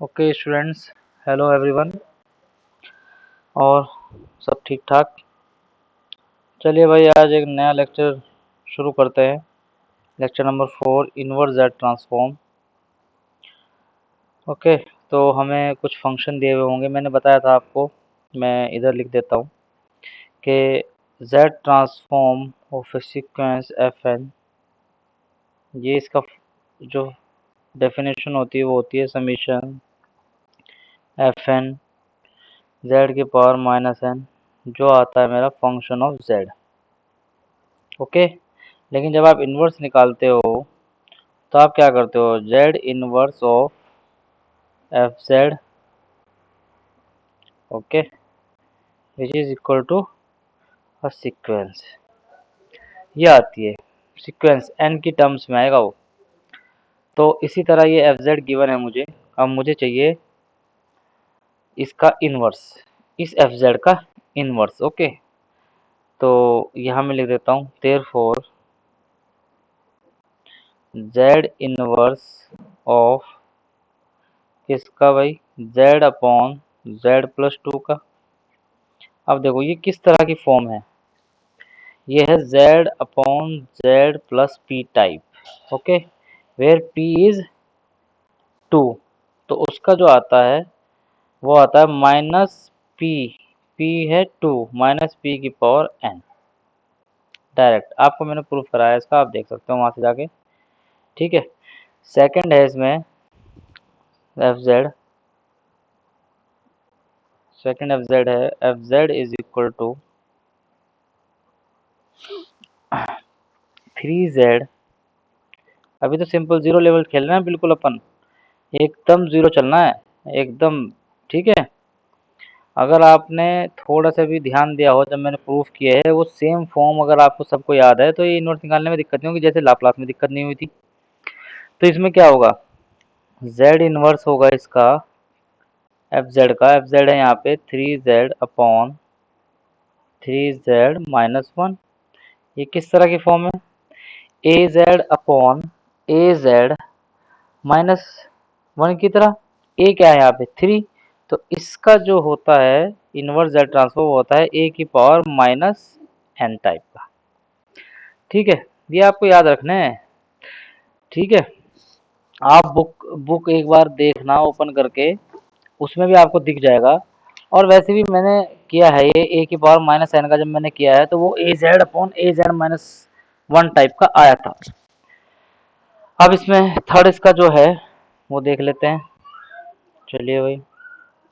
Okay students, hello everyone. और सब ठीक ठाक। चलिए भाई, आज एक नया लेक्चर शुरू करते हैं। Lecture number 4, inverse Z transform. Okay, तो हमें कुछ फंक्शन दिए हुए होंगे। मैंने बताया था आपको, मैं इधर लिख देता हूँ कि z transform of a sequence F n, ये इसका जो डेफिनेशन होती है वो होती है समीशन एफ एन जेड की पावर माइनस एन, जो आता है मेरा फंक्शन ऑफ जेड। ओके, लेकिन जब आप इन्वर्स निकालते हो तो आप क्या करते हो, z inverse of f z, okay, which is equal to a sequence. ये आती है सीक्वेंस, एन की टर्म्स में आएगा वो। तो इसी तरह ये एफ जेड गिवन है मुझे। अब मुझे चाहिए इसका इनवर्स, इस एफ जेड का इनवर्स। ओके, तो यहाँ मैं लिख देता हूँ देयरफॉर जेड इनवर्स ऑफ किसका भाई, Z upon Z plus two का। अब देखो ये किस तरह की फॉर्म है, ये है z upon Z plus p type. Okay, where p is 2, तो उसका जो आता है वो आता है माइनस p। p है 2 माइनस p की पावर n। डायरेक्ट आपको मैंने प्रूफ कराया इसका, आप देख सकते हो वहां से जाके। ठीक है, सेकंड है इसमें F Z, second F Z है F Z is equal to 3z। अभी तो सिंपल जीरो लेवल खेल रहे हैं बिल्कुल अपन, एकदम जीरो चलना है एकदम। ठीक है, अगर आपने थोड़ा सा भी ध्यान दिया हो जब मैंने प्रूफ किया है वो सेम फॉर्म अगर आपको सबको याद है तो ये इन्वर्स निकालने में दिक्कत नहीं होगी, जैसे लाप्लास में दिक्कत नहीं हुई थी। तो इसमें क्या होगा, z इनवर्स होगा इसका एफ जेड का, एफ जेड है यहाँ पे 3z अपॉन 3z माइनस 1। ये किस तरह की फॉर्म है, ए जेड अपॉन ए जेड माइनस 1 की तरह। ए क्या है यहाँ पे 3, तो इसका जो होता है इनवर्स जेड ट्रांसफॉर्म होता है ए की पावर माइनस एन टाइप का। ठीक है, ये आपको याद रखना है। ठीक है, आप बुक बुक एक बार देखना ओपन करके, उसमें भी आपको दिख जाएगा। और वैसे भी मैंने किया है ये ए की पावर माइनस एन का, जब मैंने किया है तो वो ए जेड अपॉन ए जेड माइनस 1 टाइप का आया था। अब इसमें थर्ड इसका जो है वो देख लेते हैं। चलिए भाई,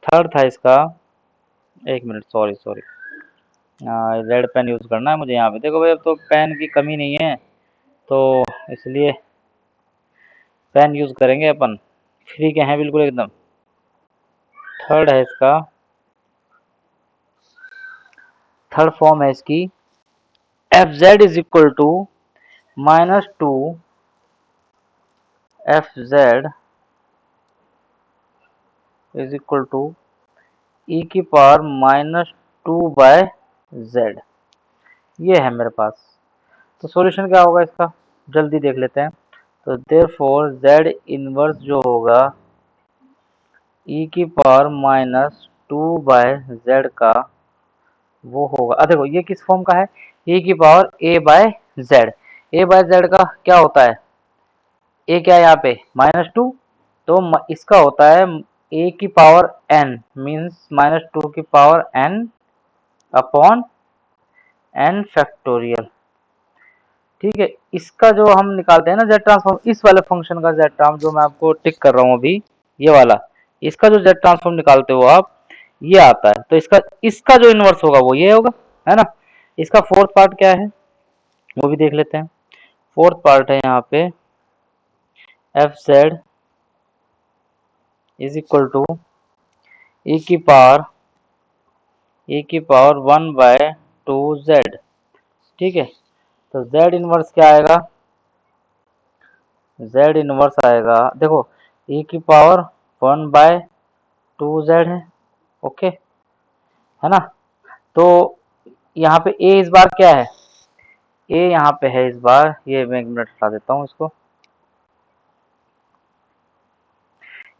थर्ड था इसका, एक minute, sorry sorry, red pen use करना है मुझे यहाँ पे। देखो भाई, अब तो पेन की कमी नहीं है तो इसलिए पेन यूज़ करेंगे अपन, फ्री के हैं बिल्कुल एकदम। थर्ड है इसका, थर्ड फॉर्म है इसकी F Z is equal to -2 F Z is equal to E की पावर -2/z। ये है मेरे पास। तो सॉल्यूशन क्या होगा इसका, जल्दी देख लेते हैं। तो देयरफॉर z इनवर्स जो होगा ई की पावर -2/z का, वो होगा, देखो ये किस फॉर्म का है, e की पावर a/z। a/z का क्या होता है, a क्या है यहाँ पे -2, तो इसका होता है a की पावर n मीन्स -2 की power n upon n factorial. ठीक है, इसका जो हम निकालते हैं ना जेड ट्रांसफॉर्म, इस वाले फंक्शन का जेड ट्रांसफॉर्म जो मैं आपको टिक कर रहा हूँ अभी, ये वाला, इसका जो जेड ट्रांसफॉर्म निकालते हो आप, ये आता है। तो इसका इसका जो इनवर्स होगा वो ये होगा, है ना। इसका फोर्थ पार्ट क्या है वो भी देख लेते हैं। फोर्थ पार्ट है यहाँ पे F Z is equal to E की पावर 1/2z। ठीक है, तो z इनवर्स क्या आएगा, z इनवर्स आएगा, देखो e की पावर 1/2z है। ओके, है ना। तो यहाँ पे a इस बार क्या है, a यहाँ पे है इस बार, ये मैं एक मिनट हटा देता हूँ इसको।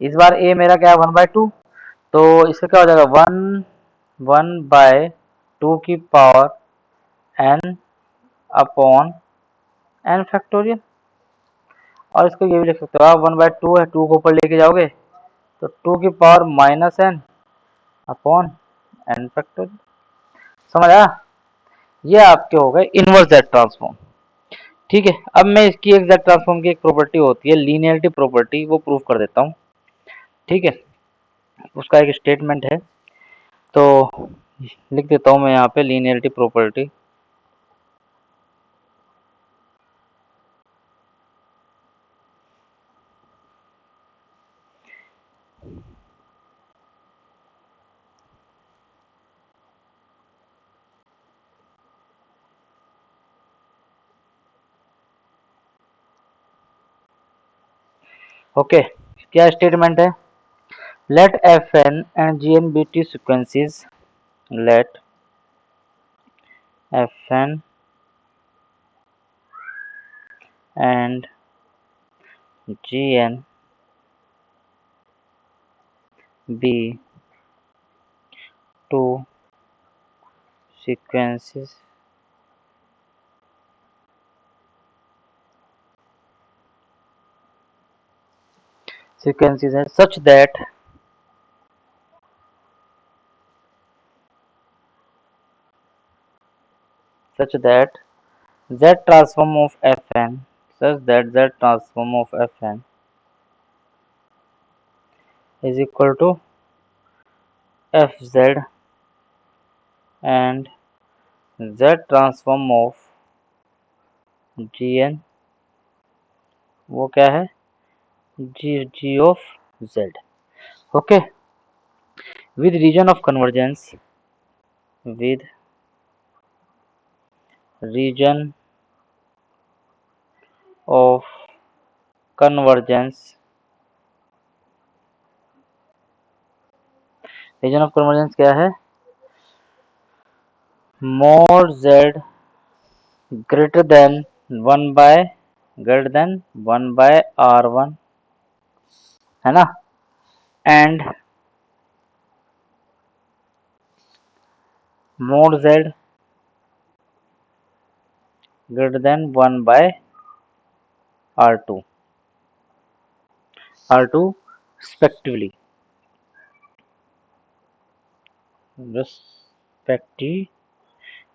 इस बार ए मेरा क्या है 1/2, तो इसका क्या हो जाएगा 1/2 की power n upon n factorial. और इसको ये भी लिख सकते हो आप 1/2 है, 2 को ऊपर लेके जाओगे तो 2 की power -n upon n factorial. समझ आया? ये आपके हो गए इनवर्स जेड ट्रांसफॉर्म। ठीक है, अब मैं इसकी एग्जैक्ट ट्रांसफॉर्म की एक प्रॉपर्टी होती है लीनियरिटी प्रॉपर्टी, वो प्रूव कर देता हूँ। ठीक है, उसका एक स्टेटमेंट है, तो लिख देता हूँ मैं यहाँ पे लीनियरिटी प्रॉपर्टी। ओके, क्या स्टेटमेंट है? Let f n and g n be two sequences, let f n and g n be two sequences are such that z transform of fn is equal to fz and z transform of gn वो क्या है g of z। Okay, with region of convergence क्या है? Mode z greater than 1/r1 है ना, and mod z greater than 1/r2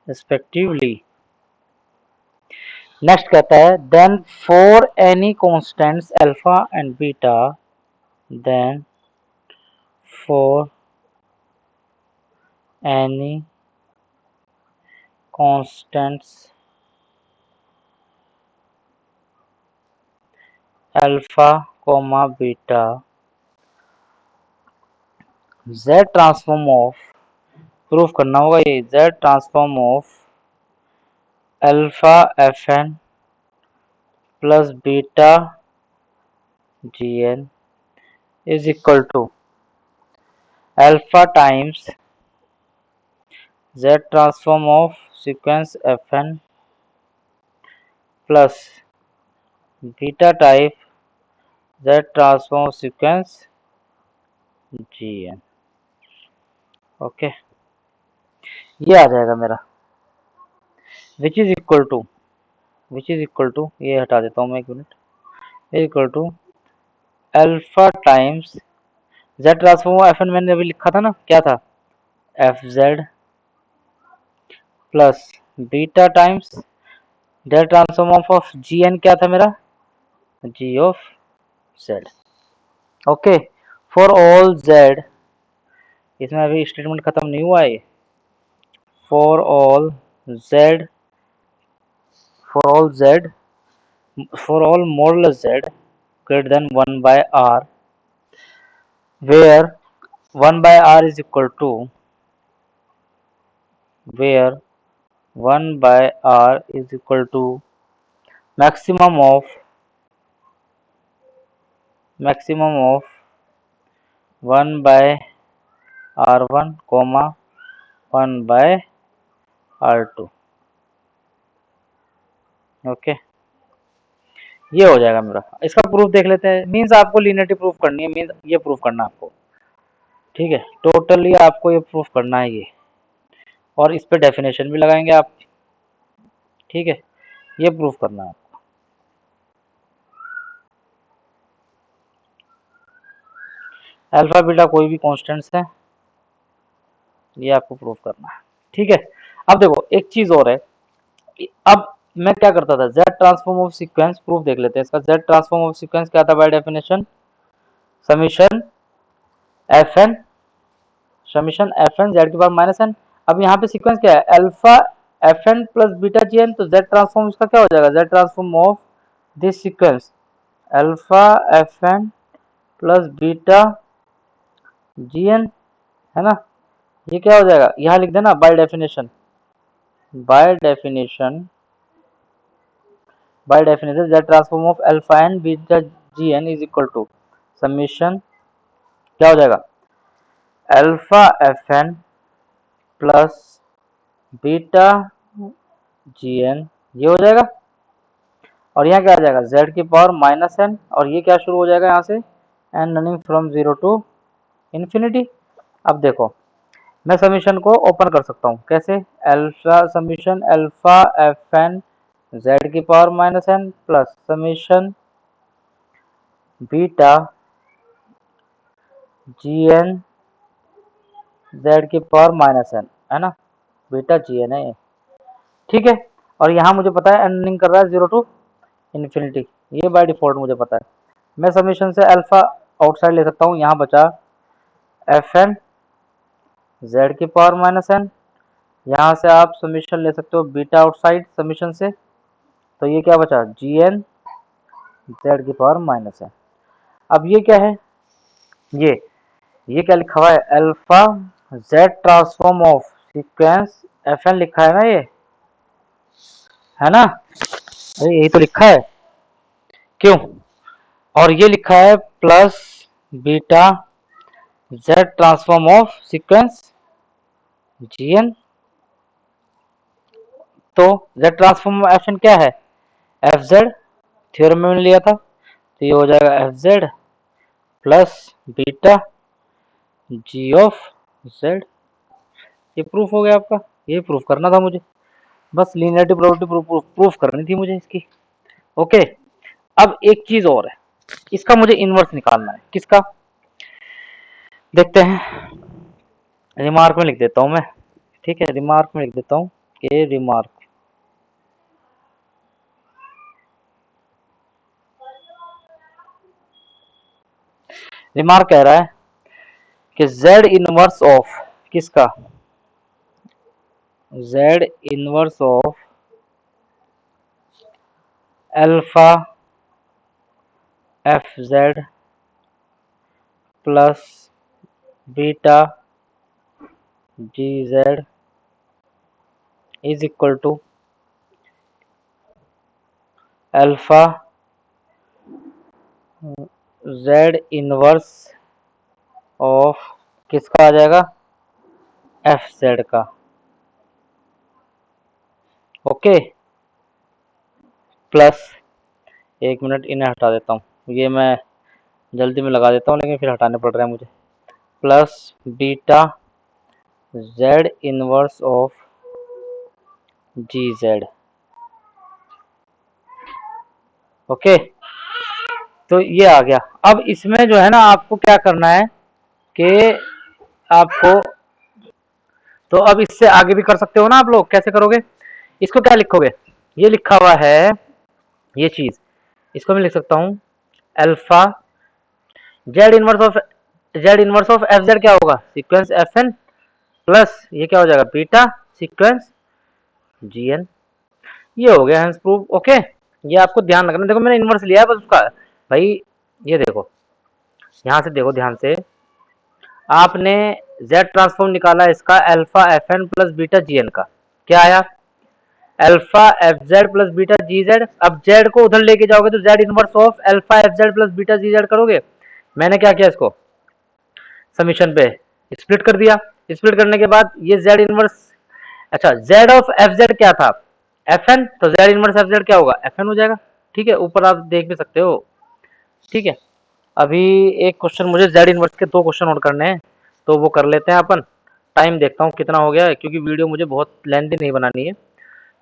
respectively next कहता है then for any constants alpha and beta, then for any constants alpha comma beta, z transform of, proof करना होगा ये, z transform of alpha F N plus beta G N is equal to alpha times z transform of sequence F N plus beta type z transform sequence G N. Okay, ये आ जाएगा मेरा विच is equal to ये हटा देता हूँ मैं, एक minute, equal to alpha times z transform F N, मैंने अभी लिखा था ना, क्या था, F Z plus beta times z transform of G N, क्या था मेरा, G of Z. Okay, for all Z, इसमें अभी स्टेटमेंट खत्म नहीं हुआ है, for all Z for all modulus Z greater than 1/r, where 1/r is equal to maximum of 1/r1 comma 1/r2। Okay, ये हो जाएगा मेरा। इसका प्रूफ देख लेते हैं। मीन्स आपको लीनियरिटी प्रूफ करनी है, मीन्स ये प्रूफ करना है आपको, ठीक है, टोटली आपको ये प्रूफ करना है ये, और इस पे डेफिनेशन भी लगाएंगे आप, ठीक है, ये प्रूफ करना है। अल्फा बीटा कोई भी कॉन्स्टेंट्स है, ये आपको प्रूफ करना है, ठीक है। अब देखो एक चीज और है, अब मैं क्या करता था, Z transform of sequence proof देख लेते हैं इसका। जेड ट्रांसफॉर्म ऑफ सीक्वेंस क्या था by definition, summation F N, summation F N Z के पावर माइनस एन। अब यहाँ पे सीक्वेंस क्या है, alpha F N plus beta G N, तो जेड ट्रांसफॉर्म इसका क्या हो जाएगा, Z transform of this sequence alpha F N plus beta G N, है ना, ये क्या हो जाएगा, यहाँ लिख देना by definition, by definition, by definition Z transform of alpha N beta G N is equal to summation, क्या हो जाएगा, alpha F N plus beta G N, ये हो जाएगा, और यहाँ क्या आ जाएगा, z की पावर माइनस एन, और ये क्या शुरू हो जाएगा यहाँ से, N running from zero to infinity. अब देखो मैं समीशन को ओपन कर सकता हूँ कैसे, alpha summation alpha F N Z की power minus N plus summation beta G N Z की पावर माइनस एन, है ना, बीटा जी एन है ये, ठीक है। और यहाँ मुझे पता है एन रनिंग कर रहा है जीरो टू इन्फिनिटी, ये बाय डिफॉल्ट मुझे पता है। मैं समीशन से अल्फा आउटसाइड ले सकता हूँ, यहाँ बचा एफ एन जेड की पावर माइनस एन, यहाँ से आप समीशन ले सकते हो बीटा आउटसाइड समीशन से, तो ये क्या बचा, जी एन जेड की पावर माइनस एन। अब ये क्या है, ये क्या लिखा हुआ है, alpha Z transform of sequence F N लिखा है ना, ये है ना, अरे यही तो लिखा है, क्यों, और ये लिखा है plus beta Z transform of sequence G N, तो Z transform of F N क्या है, एफ जेड, थ्योरम में लिया था, तो ये हो जाएगा F Z plus beta G of Z, ये प्रूफ हो गया आपका, ये प्रूफ करना था मुझे, बस लीनियरिटी प्रॉपर्टी प्रूफ करनी थी मुझे इसकी, ओके। अब एक चीज और है, इसका मुझे इनवर्स निकालना है, किसका, देखते हैं, रिमार्क में लिख देता हूं मैं, ठीक है, रिमार्क में लिख देता हूं कि रिमार्क, रिमार्क कह रहा है कि z इनवर्स ऑफ किसका, z inverse of alpha F Z plus beta G Z is equal to alpha z inverse of किसका आ जाएगा, एफ जेड का, ओके, प्लस, एक मिनट इन्हें हटा देता हूँ, ये मैं जल्दी में लगा देता हूँ लेकिन फिर हटाने पड़ रहे हैं मुझे, plus beta z inverse of G Z, okay, तो ये आ गया। अब इसमें जो है ना आपको क्या करना है कि आपको, तो अब इससे आगे भी कर सकते हो ना आप लोग, कैसे करोगे, इसको क्या लिखोगे, ये लिखा हुआ है ये चीज, इसको मैं लिख सकता हूँ alpha Z inverse of f Z क्या होगा, सीक्वेंस एफ एन प्लस ये क्या हो जाएगा बीटा सीक्वेंस जी एन, ये हो गया हेंस प्रूफ, ओके। ये आपको ध्यान रखना, देखो मैंने इनवर्स लिया है बस उसका, भाई ये देखो, यहाँ से देखो ध्यान से, आपने z ट्रांसफॉर्म निकाला इसका alpha F N plus beta G N का, क्या आया, alpha F Z plus beta G Z. अब z को उधर लेके जाओगे तो z inverse of alpha F Z plus beta G Z करोगे, मैंने क्या किया, इसको समीशन पे स्प्लिट कर दिया, स्प्लिट करने के बाद ये z इनवर्स, अच्छा z ऑफ एफ जेड क्या था, एफ एन, तो z इनवर्स एफ जेड क्या होगा, एफ एन हो जाएगा, ठीक है, ऊपर आप देख भी सकते हो। ठीक है, अभी एक क्वेश्चन मुझे जेड इनवर्स के 2 क्वेश्चन और करने हैं, तो वो कर लेते हैं अपन। टाइम देखता हूँ कितना हो गया है, क्योंकि वीडियो मुझे बहुत लेंथी नहीं बनानी है,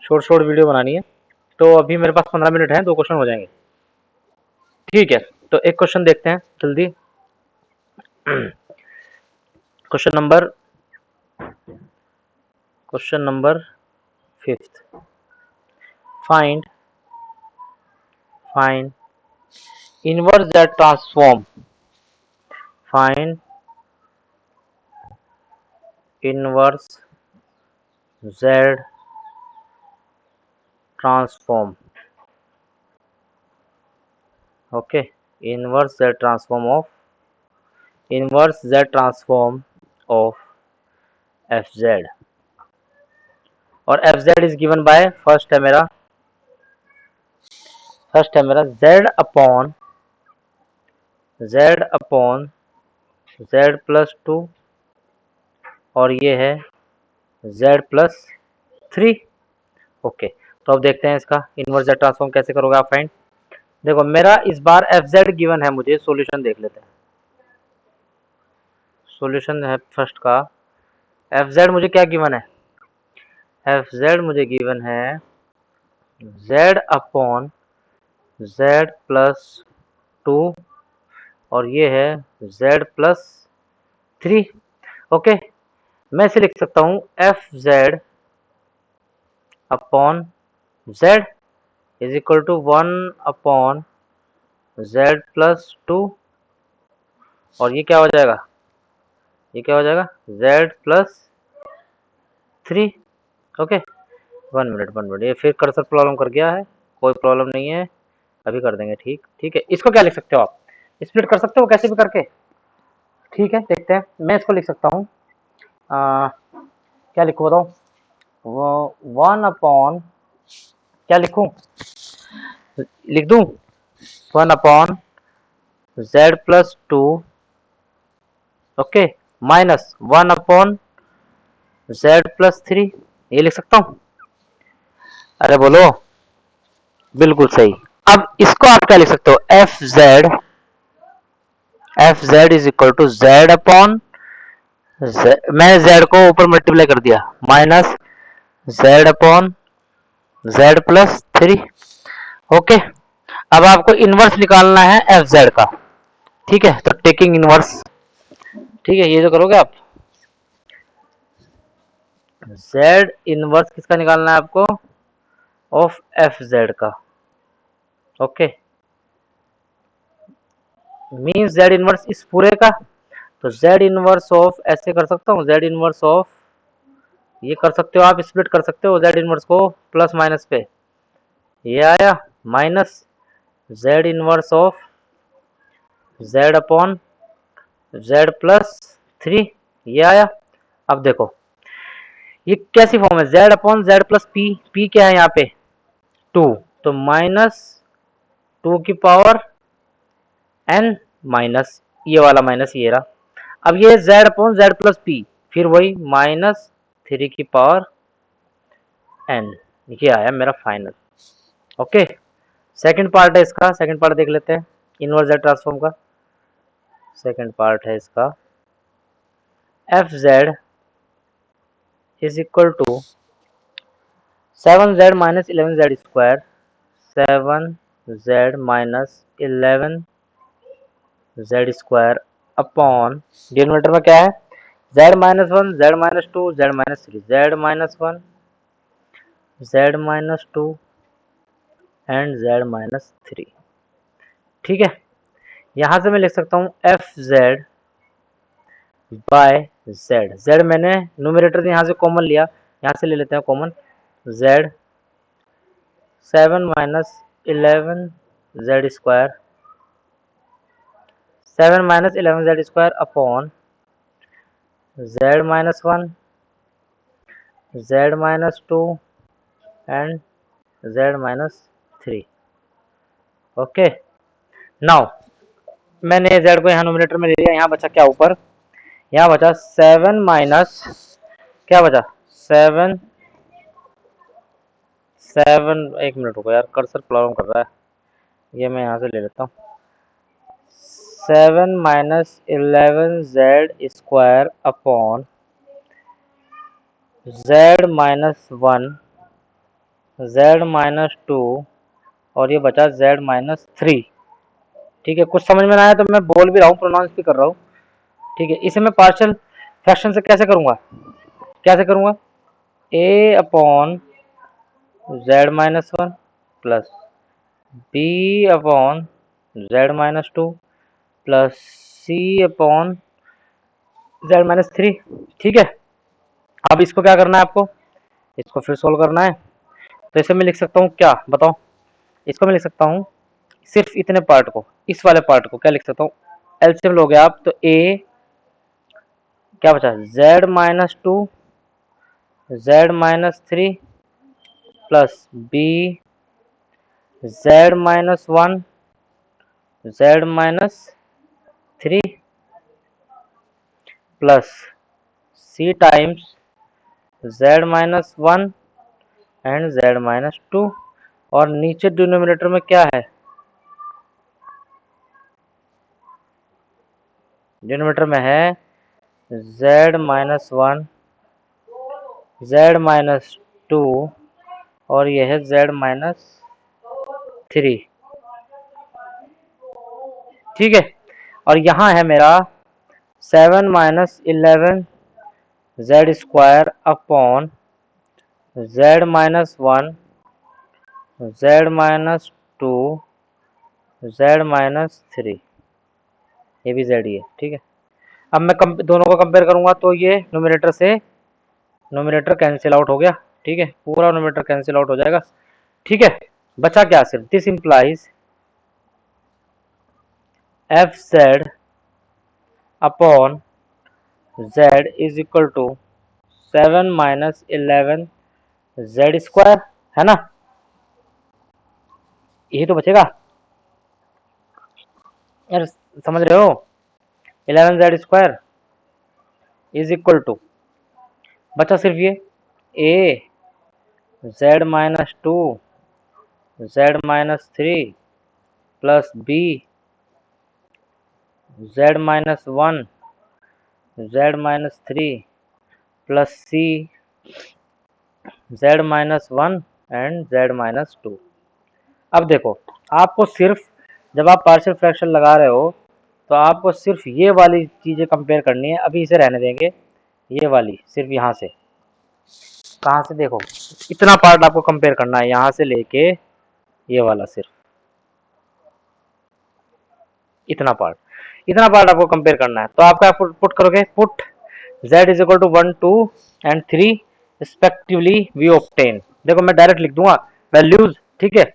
शॉर्ट शॉर्ट वीडियो बनानी है। तो अभी मेरे पास 15 मिनट हैं, 2 क्वेश्चन हो जाएंगे। ठीक है, तो एक क्वेश्चन देखते हैं जल्दी। Question number 5th, find inverse z transform, find inverse z transform. Okay, inverse z transform of fz, और fz is given by first है मेरा z प्लस 2, और ये है z प्लस 3। ओके, तो अब देखते हैं इसका इनवर्स z ट्रांसफॉर्म कैसे करोगे आप फाइंड। देखो मेरा इस बार fz गिवन है, मुझे सॉल्यूशन देख लेते हैं। सॉल्यूशन है फर्स्ट का, fz मुझे क्या गिवन है, fz मुझे गिवन है z अपॉन z प्लस 2, और ये है z प्लस 3। ओके, मैं इसे लिख सकता हूँ fz upon z is equal to 1 upon z plus 2, और ये क्या हो जाएगा, z प्लस 3। ओके, 1 मिनट, ये फिर कर्सर प्रॉब्लम कर गया है, कोई प्रॉब्लम नहीं है, अभी कर देंगे। ठीक है, इसको क्या लिख सकते हो आप, स्प्लिट कर सकते हो कैसे भी करके। ठीक है, देखते हैं, मैं इसको लिख सकता हूँ, क्या लिखूँ बताओ, वो 1 अपॉन, क्या लिखूँ, लिख दूँ 1 upon z plus 2, okay, minus 1 upon z plus 3, ये लिख सकता हूँ। अरे बोलो, बिल्कुल सही। अब इसको आप क्या लिख सकते हो, fz is equal to z upon, मैंने z को ऊपर मल्टीप्लाई कर दिया, minus z upon z plus 3। Okay, अब आपको इनवर्स निकालना है fz का। ठीक है, तो टेकिंग इनवर्स, ठीक है, ये जो करोगे आप, z इनवर्स किसका निकालना है आपको, ऑफ fz का। ओके, मीन्स z इनवर्स इस पूरे का, तो z इनवर्स ऑफ, ऐसे कर सकता हूँ, z इनवर्स ऑफ, ये कर सकते हो आप, स्प्लिट कर सकते हो z इनवर्स को प्लस माइनस पे, ये आया minus z inverse of z upon z plus 3, ये आया। अब देखो ये कैसी फॉर्म है, z upon z plus p क्या है यहाँ पे 2, तो माइनस 2 की पावर n माइनस ये वाला माइनस ये रहा। अब ये z upon z plus p, फिर वही माइनस 3 की पावर n, ये आया मेरा फाइनल। ओके, सेकंड पार्ट है इसका, सेकंड पार्ट देख लेते हैं इनवर्स z ट्रांसफॉर्म का। सेकंड पार्ट है इसका, fz is equal to 7z minus 11z square, 7z minus 11z square upon, denominator में क्या है, z minus 1, z minus 2, z minus 3, z minus 1, z minus 2 and z minus 3। ठीक है, यहां से मैं लिख सकता हूँ fz बाय z मैंने न्यूमरेटर यहाँ से कॉमन लिया, यहाँ से ले लेते हैं common, z 7 minus 11z square, 7 minus 11z square upon z minus 1, z minus 2 and z minus 3। Okay, now मैंने z को यहाँ नोमिनेटर में ले लिया, यहाँ बचा क्या ऊपर, यहाँ बचा 7 माइनस, क्या बचा 7, एक मिनट रुको यार, कर्सर प्रॉब्लम कर रहा है, ये मैं यहाँ से ले लेता हूँ 7 minus 11z² upon z minus 1 z minus 2 और ये बचा z माइनस 3। ठीक है, कुछ समझ में ना आया तो मैं बोल भी रहा हूँ, प्रोनाउंस भी कर रहा हूँ। ठीक है, इसे मैं पार्शियल फ्रैक्शन से कैसे करूँगा a upon z minus 1 plus b upon z minus 2 plus c upon z minus 3। ठीक है, अब इसको क्या करना है आपको, इसको फिर सोल्व करना है। तो इसे मैं लिख सकता हूँ क्या बताओ, इसको मैं लिख सकता हूँ सिर्फ इतने पार्ट को, इस वाले पार्ट को क्या लिख सकता हूँ, एलसीएम लोगे आप तो a क्या बचा z minus 2 z minus 3 plus b z minus 1 z minus 3 plus c times z minus 1 and z minus 2 और नीचे डिनोमिनेटर में क्या है, डिनोमिनेटर में है z माइनस 1 z माइनस 2 और यह है z माइनस 3। ठीक है, और यहाँ है मेरा 7 minus 11z² upon z minus 1 z minus 2 z minus 3, ये भी z ही है। ठीक है, अब मैं दोनों को कंपेयर करूंगा तो ये नोमिनेटर कैंसिल आउट हो गया। ठीक है, पूरा नोमिनेटर कैंसिल आउट हो जाएगा। ठीक है, बचा क्या सिर्फ, this implies fz upon z is equal to 7 minus 11z², है ना, यही तो बचेगा यार, समझ रहे हो, 11z² इज इक्वल टू बचा सिर्फ ये a z minus 2 z minus 3 plus b z minus 1 z minus 3 plus c z minus 1 and z minus 2। अब देखो, आपको सिर्फ जब आप पार्शियल फ्रैक्शन लगा रहे हो तो आपको सिर्फ ये वाली चीज़ें कंपेयर करनी है। अभी इसे रहने देंगे, ये वाली सिर्फ यहाँ से, कहाँ से देखो, इतना पार्ट आपको कंपेयर करना है, यहाँ से लेके ये वाला, सिर्फ इतना पार्ट आपको कंपेयर करना है। तो आप क्या पुट करोगे, put z is equal to 1 2 and 3 respectively we obtain. देखो मैं डायरेक्ट लिख दूंगा वैल्यूज। ठीक है,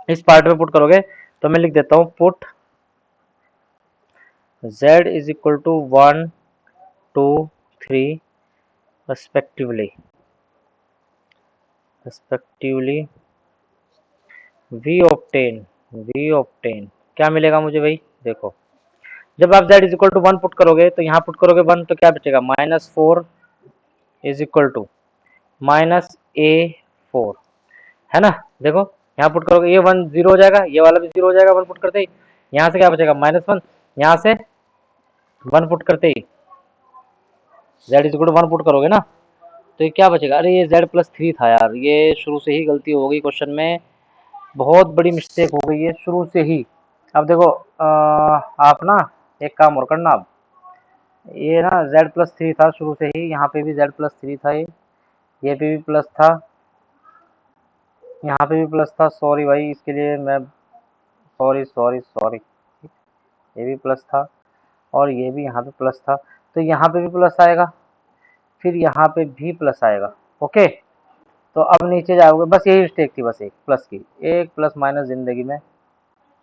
इस पार्ट में पुट करोगे तो मैं लिख देता हूँ put z is equal to 1 2 3 respectively we obtain क्या मिलेगा मुझे भाई, देखो जब आप z is equal to 1 put करोगे तो यहाँ पुट करोगे 1 तो क्या बचेगा, -4 इज इक्वल टू -a4, है ना। देखो यहाँ पुट करोगे ये 1 0 हो जाएगा, ये वाला भी 0 हो जाएगा 1 पुट करते ही। यहाँ से क्या बचेगा -1, यहाँ से 1 पुट करते ही z is equal to 1 put करोगे ना, तो ये क्या बचेगा, अरे ये z+3 था यार, ये शुरू से ही गलती हो गई क्वेश्चन में, बहुत बड़ी मिस्टेक हो गई है शुरू से ही। अब देखो आप ना एक काम और करना, अब ये ना z+3 था शुरू से ही, यहाँ पे भी z+3 था, ये पे भी प्लस था, यहाँ पे भी प्लस था, सॉरी भाई इसके लिए मैं सॉरी, ये भी प्लस था और ये भी यहाँ पे प्लस था, तो यहाँ पे भी प्लस आएगा, फिर यहाँ पे भी प्लस आएगा। ओके, तो अब नीचे जाओगे, बस यही मिस्टेक थी, बस एक प्लस की, एक प्लस माइनस जिंदगी में।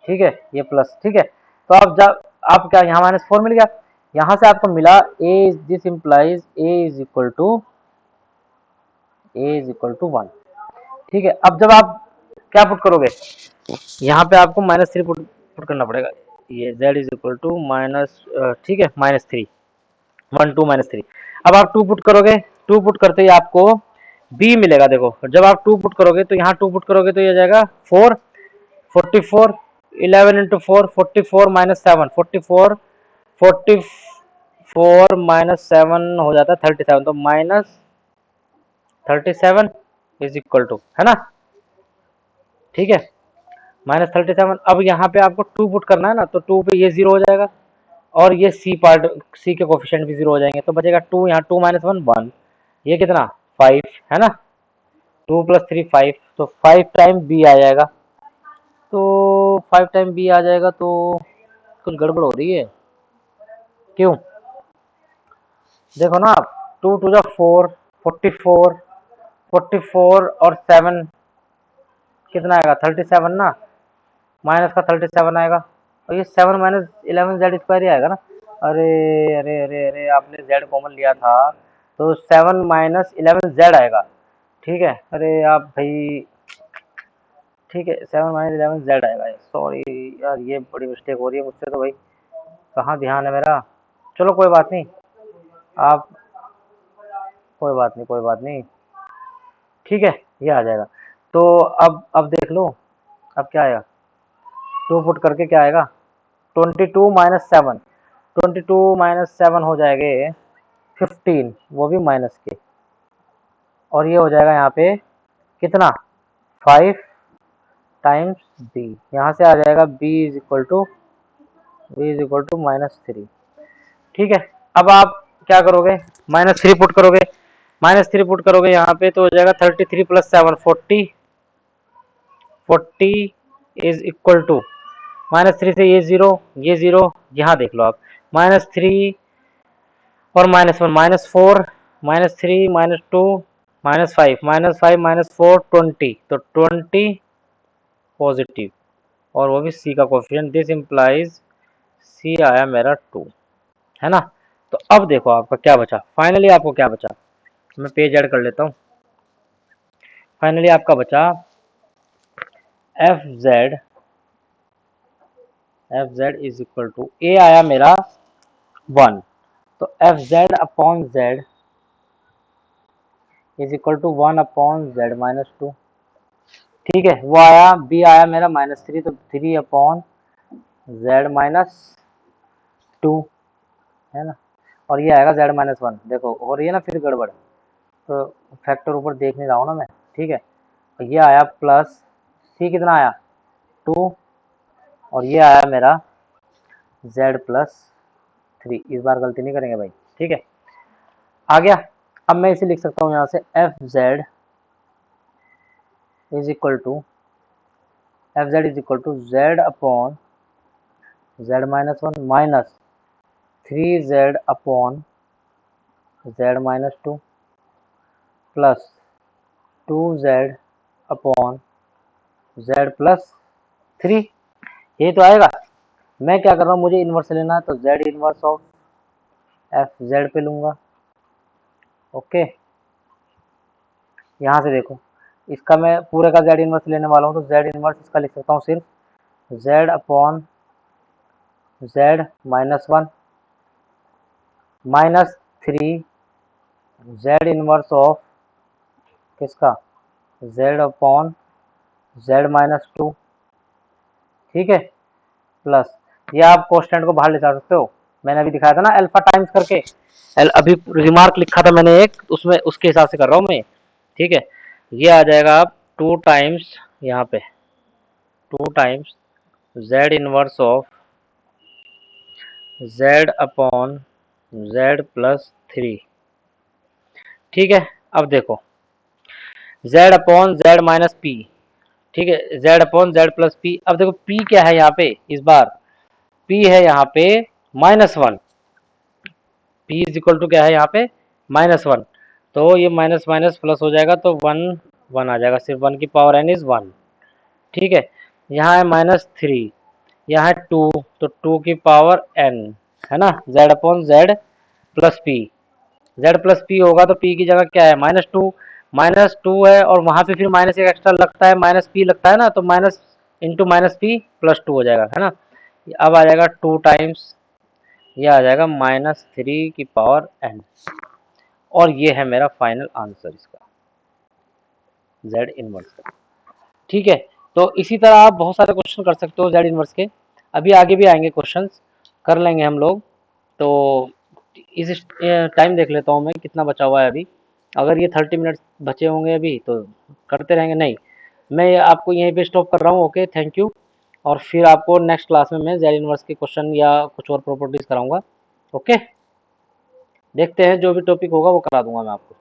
ठीक है, ये प्लस, ठीक है, तो अब जब आप क्या यहाँ -4 मिल गया, यहाँ से आपको मिला a, this implies a is equal to 1। ठीक है, अब जब आप क्या पुट करोगे, यहाँ पे आपको -3 पुट करना पड़ेगा, ये z is equal to minus, ठीक है -3 1 2 -3। अब आप 2 पुट करोगे, 2 पुट करते ही आपको b मिलेगा। देखो जब आप 2 पुट करोगे तो यहाँ 2 पुट करोगे तो ये जाएगा 4 44 11 इंटू 4 44 माइनस 7 44 माइनस 7 हो जाता है 37, तो माइनस 37 इज इक्वल टू, है ना, ठीक है, माइनस 37। अब यहाँ पे आपको 2 पुट करना है ना, तो 2 पे ये 0 हो जाएगा और ये सी पार्ट, सी के कोफिशिएंट भी 0 हो जाएंगे, तो बचेगा 2, यहाँ 2 माइनस 1 1, ये कितना 5, है ना, 2 प्लस 3 5, तो 5 टाइम बी आ जाएगा, तो 5 टाइम बी आ जाएगा, तो कुछ गड़बड़ हो रही है, क्यों, देखो ना आप, 2 टू जा 4, 44, 44 और 7 कितना आएगा 37 ना, माइनस का 37 आएगा, और ये 7 माइनस 11 जेड स्क्वायर ही आएगा ना, अरे अरे अरे अरे आपने जेड कॉमन लिया था, तो 7 माइनस 11 जेड आएगा, ठीक है, अरे आप भाई, ठीक है 7 माइनस 11 जेड आएगा, सॉरी यार ये बड़ी मिस्टेक हो रही है मुझसे, तो भाई कहाँ ध्यान है मेरा, चलो कोई बात नहीं, आप कोई बात नहीं, ठीक है, ये आ जाएगा, तो अब देख लो, अब क्या आएगा, 2 पुट करके क्या आएगा, 22 माइनस 7, 22 माइनस 7 हो जाएंगे 15, वो भी माइनस के, और ये हो जाएगा यहाँ पे कितना 5 टाइम्स बी, यहाँ से आ जाएगा बी इज इक्वल टू -3, ठीक है, अब आप क्या करोगे, -3 पुट करोगे यहाँ पे, तो हो जाएगा 33 प्लस 7 40 इज इक्वल टू, -3 से ये जीरो यहाँ देख लो आप, -3 और -1 -4 -3 -2 -5 -4 20, तो 20 पॉजिटिव, और वो भी सी का कोफिशिएंट, दिस इम्प्लाइज सी आया मेरा 2, है ना, तो अब देखो आपका क्या बचा, फाइनली आपको क्या बचा, मैं पेज ऐड कर लेता हूँ, फाइनली आपका बचा F Z is equal to, A आया मेरा 1, तो F Z upon Z is equal to 1 upon Z minus 2, ठीक है, वो आया, बी आया मेरा -3, तो 3 अपॉन जेड माइनस 2, है ना, और ये आएगा जेड माइनस 1, देखो हो रही है ना फिर गड़बड़, तो फैक्टर ऊपर देख नहीं रहा हूँ ना मैं, ठीक है, तो ये आया प्लस सी कितना आया 2, और ये आया मेरा जेड प्लस 3, इस बार गलती नहीं करेंगे भाई, ठीक है, आ गया, अब मैं इसे लिख सकता हूँ यहाँ से F Z is equal to Z upon Z minus 1 minus 3z upon Z minus 2 plus 2z upon Z plus 3, ये तो आएगा, मैं क्या कर रहा हूँ, मुझे इन्वर्स लेना है, तो Z inverse of f Z पे लूंगा, ओके, यहाँ से देखो, इसका मैं पूरे का जेड इन्वर्स लेने वाला हूँ, तो जेड इन्वर्स इसका लिख सकता हूँ सिर्फ Z upon Z minus 1 minus 3 Z inverse of किसका, जेड अपॉन जेड माइनस 2, ठीक है, प्लस ये आप कॉन्स्टेंट को बाहर ले जा सकते हो, मैंने अभी दिखाया था ना अल्फा टाइम्स करके, अभी रिमार्क लिखा था मैंने एक, उसमें उसके हिसाब से कर रहा हूँ मैं, ठीक है, ये आ जाएगा आप 2 टाइम्स, यहाँ पे 2 times Z inverse of Z upon Z plus 3, ठीक है, अब देखो Z upon Z minus P, ठीक है, Z upon Z plus P, अब देखो पी क्या है यहाँ पे, इस बार पी है यहाँ पे -1, पी इज इक्वल टू क्या है यहाँ पे -1, तो ये माइनस माइनस प्लस हो जाएगा, तो 1 1 आ जाएगा, सिर्फ 1 की पावर n इज 1, ठीक है, यहाँ है -3, यहाँ है 2, तो 2 की पावर n, है ना, z upon Z plus P, Z plus P होगा तो पी की जगह क्या है -2 है, और वहां पे फिर माइनस एक एक्स्ट्रा लगता है, माइनस पी लगता है ना, तो minus into minus P plus 2 हो जाएगा, है ना, अब आ जाएगा 2 टाइम्स, ये आ जाएगा -3 की पावर n, और ये है मेरा फाइनल आंसर इसका जेड इनवर्स का, ठीक है, तो इसी तरह आप बहुत सारे क्वेश्चन कर सकते हो जेड इनवर्स के। अभी आगे भी आएंगे क्वेश्चंस, कर लेंगे हम लोग। तो इस टाइम देख लेता हूँ मैं कितना बचा हुआ है अभी। अगर ये 30 मिनट बचे होंगे अभी तो करते रहेंगे, नहीं मैं आपको यहीं पे स्टॉप कर रहा हूँ। Okay, thank you. और फिर आपको नेक्स्ट क्लास में मैं जेड इनवर्स के क्वेश्चन या कुछ और प्रॉपर्टीज कराऊंगा। ओके, देखते हैं जो भी टॉपिक होगा वो करा दूंगा मैं आपको।